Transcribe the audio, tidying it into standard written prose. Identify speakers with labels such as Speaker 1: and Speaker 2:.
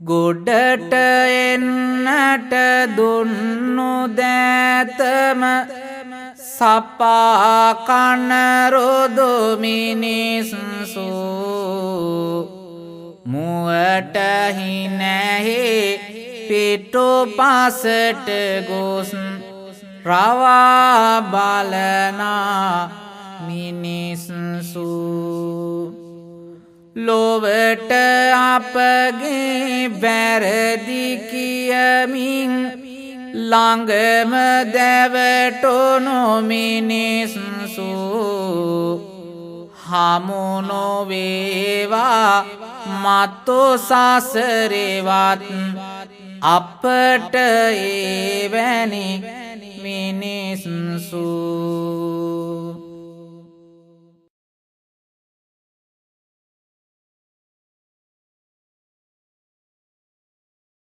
Speaker 1: ගොඩට එන්නට දුන්නු දෑතම සපා කනරොදු මිනිස්සු මුවට හිනැහි පිටු පසට ගොස් රවා බලනා මිනිස්සු ලොවට අපගේ වැරදි කියමින් ළඟම දැවටුණු මිනිස්සු හමු නොවේවා මතු සසරේවත් අපට එවැනි මිනිස්සු